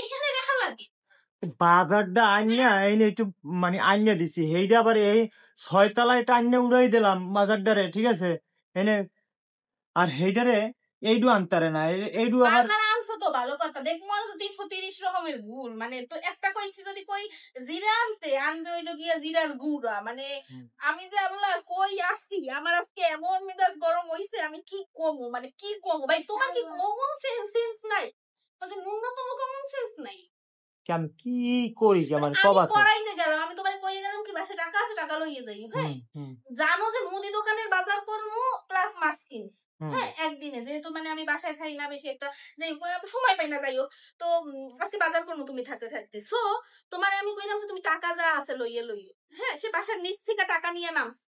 এখানে রাখা লাগে বাজারটা আনিয়া এনে একটু মানে আনিয়া দিছি সেইটা আবার এই 6 তলায় টানিয়ে উড়াই দিলাম বাজারটারে, ঠিক আছে এনে, আর সেইটারে এইডু আনতারে না, এইডু আবার বাজার আনছো তো ভালো কথা, দেখবো তো 330 রকমের গুড়, মানে তো একটা কইছি যদি কই জিরা আনবে হইলো গিয়া জিরার গুড়া, মানে আমি যে আল্লাহ কই আসছি, আমার আজকে এমন মেজাজ গরম হইছে, আমি কি কমু, মানে কি কমু ভাই, তোমার কি কমন সেন্স নাই, তোকে ন্যূনতম কমন সেন্স নাই? আমি কি করি আমার আমি কবা তো পড়াইতে গেলাম, আমি তোমার কইয়ে গেলাম কি বাসায় টাকা আছে, টাকা লইয়ে যাই, হ্যাঁ জানো যে মুদি দোকানের বাজার করবো প্লাস মাছ কিন, হ্যাঁ একদিনে, যেহেতু মানে আমি বাসায় খাই না বেশি একটা, যে সময় পাই না, যাই হোক, তো আজকে বাজার করবো তুমি থাকতে থাকতে, সো তোমার আমি কইলাম যে তুমি টাকা যা আছে লইয়ে লইয়ে, হ্যাঁ সে বাসার নিচ থেকে টাকা নিয়ে নামছে,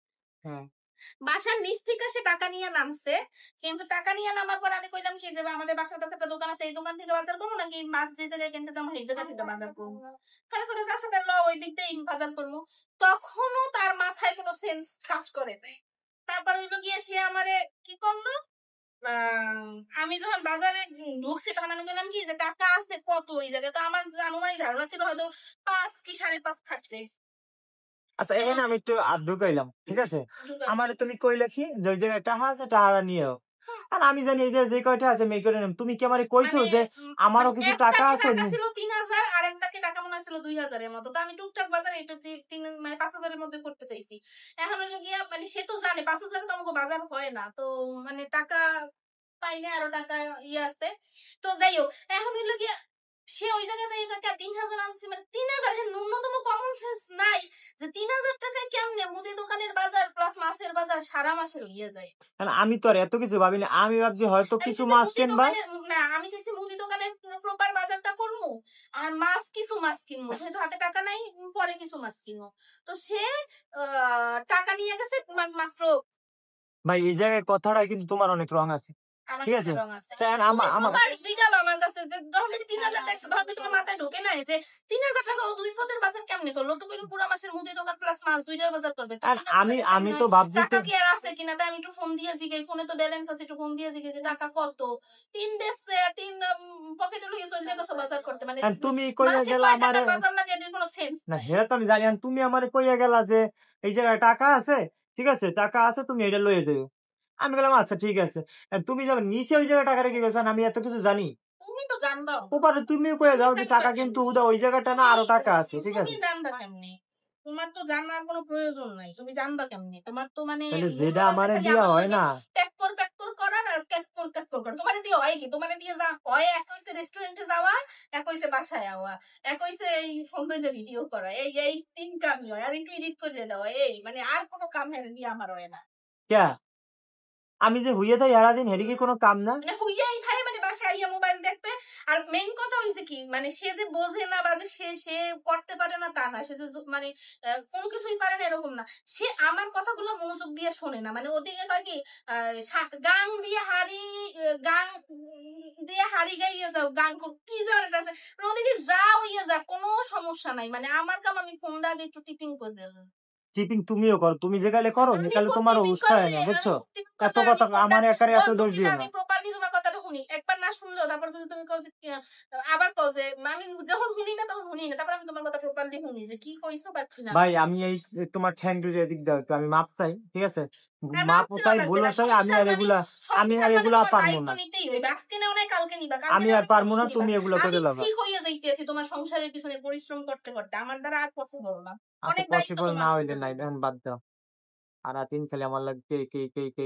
বাসার নিচ থেকে সে টাকা নিয়ে নামছে, কিন্তু টাকা নিয়ে নামার পর আমি কইলাম কি যে আমাদের বাসার কাছে একটা দোকান আছে, এই দোকান থেকে বাজার করবো নাকি মাছ যে জায়গায় কিনতে যাবো সেই জায়গা থেকে বাজার করবো, খারাপ করে যাচ্ছে ল ওই দিক দিয়ে বাজার করবো, তখনও তার মাথায় কোনো সেন্স কাজ করে নাই। তারপর হইলো গিয়ে সে আমারে কি করলো, আমি যখন বাজারে ঢুকছি তখন আমি বললাম কি যে টাকা আছে কত ওই জায়গায়, তো আমার আনুমানিক ধারণা ছিল হয়তো 5 কি 5.5 থাকবে। আচ্ছা এখানে আমি একটু ঢুকাইলাম, ঠিক আছে, আমার তুমি কইলে কি যে ওই জায়গায় টাকা আছে টাকা নিয়েও, আর আমি জানি এই যে কয়টা আছে মেয়ে করে তুমি কি আমারে কইছো যে আমারও কিছু টাকা আছে? ছিল 3000 আর একটাকে টাকা মনে ছিল 2000 এর মতো, তো আমি টুকটাক বাজারে এটা 3 মানে 5000 এর মধ্যে করতে চাইছি। এখন হলো গিয়া মানে সে তো জানে 5000 তো আমাকে বাজার হয় না, তো মানে টাকা পাইলে আরো টাকা আছে, তো যাই হোক এখন হলো গিয়া সে ওই জায়গায় যাই টাকা 3000 আনছে, মানে 3000 এর ন্যূনতম কমন সেন্স নাই যে 3000 টাকায় কেমনে মুদি দোকানের বাজার প্লাস মাছের বাজার সারা মাসের হইয়া যায়। আমি তো আর এত কিছু ভাবিনি, আমি ভাবছি হয়তো কিছু মাছ কিনবা, না আমি চাইছি মুদি দোকানের প্রপার বাজারটা করবো আর মাছ কিছু মাছ কিনবো, যেহেতু হাতে টাকা নাই পরে কিছু মাছ কিনবো, তো সে টাকা নিয়ে গেছে মাত্র। ভাই এই জায়গায় কথাটা কিন্তু তোমার অনেক রং আছে, ঠিক আছে, আমার কাছে যে 3000 দেখছো তখন তোমার মাথায় ঢোকে নাই যে 3000 টাকা ও দুই পদের বাজার কেমনে করলো, তো পুরো মাসের মুদি দোকান প্লাস মাছ দুইটার বাজার করবে, আমি তো ভাবছি টাকা কি আর আছে কিনা, তাই আমি একটু ফোন দিয়ে জিগাই, ফোনে তো ব্যালেন্স আছে, একটু ফোন দিয়ে জিগাই যে টাকা কত, 3 দেশে 3 পকেটে লইয়ে চলে গেছো বাজার করতে, মানে তুমি কইয়া গেলা আমারে বাজার লাগে এর কোনো সেন্স না, হেরা তো আমি জানি, তুমি আমারে কইয়া গেলা যে এই জায়গায় টাকা আছে, ঠিক আছে টাকা আছে তুমি এটা লইয়ে যাও, আমি বললাম আচ্ছা ঠিক আছে, তুমি যাবে নিচে ওই জায়গায় টাকা রেখে গেছেন, আমি এত কিছু জানি, তুমি তো জানবা ওপারে তুমি কইয়া যাও যে টাকা কিন্তু ওই জায়গাটা না আরো টাকা আছে, ঠিক আছে, তোমার তো জানার কোনো প্রয়োজন নাই, তুমি জানবা কেমনে, তোমার তো মানে যেটা আমারে দিয়া হয় না প্যাক কর করার আর প্যাক কর তোমারে দিয়ে হয় কি, তোমারে দিয়ে যা হয় এক হইছে রেস্টুরেন্টে যাওয়া, এক হইছে বাসায় আওয়া, এক হইছে এই ফোন ধরে ভিডিও করা, এই 3 কামই হয়, আর একটু এডিট করে দেওয়া, এই মানে আর কোনো কাম দিয়ে আমার হয় না। ক্যা আমি যে হইয়া থাই সারাদিন হেরি কি কোনো কাম না, মানে হইয়াই থাকে, মানে বাসায় আইয়া মোবাইল দেখবে, আর মেইন কথা হইছে কি মানে সে যে বোঝে না বা যে সে করতে পারে না তা না, সে যে মানে কোনো কিছুই পারে না এরকম না, সে আমার কথাগুলো মনোযোগ দিয়ে শোনে না, মানে ওদিকে কয় কি গান দিয়ে হাড়ি গাইয়া যাও, গান কি জানে আছে, ওদিকে যা হইয়া যা কোনো সমস্যা নাই, মানে আমার কাম আমি ফোনটা আগে একটু টিপিং করে দিলাম, টিপিং তুমিও করো, তুমি যেখানে করো সেখানে তোমার উৎসাহ না, বুঝছো, এত কথা আমার একারে এত দোষ দিও না, আমি প্রপারলি তোমার কথাটা শুনি, একবার না শুনলেও তারপর যদি তুমি কও যে আবার কও যে আমি যখন শুনি না তখন শুনি না, তারপর আমি তোমার কথা প্রপারলি শুনি যে কি কইছো বা কি না। ভাই আমি এই তোমার ঠ্যাং দুটো এদিক দাও একটু, আমি মাপ চাই, ঠিক আছে, মাপ চাই ভুল চাই, আমি আর এগুলা পারবো না, আমি আর পারবো না, তুমি এগুলো করে দাও, ঠিক হইয়া যাইতেছি তোমার সংসারের পিছনে পরিশ্রম করতে করতে, আমার দ্বারা আর পসিবল না, অনেক পসিবল না হইলে নাই, এখন বাদ দাও, আর 3 খালি আমার লাগবে কে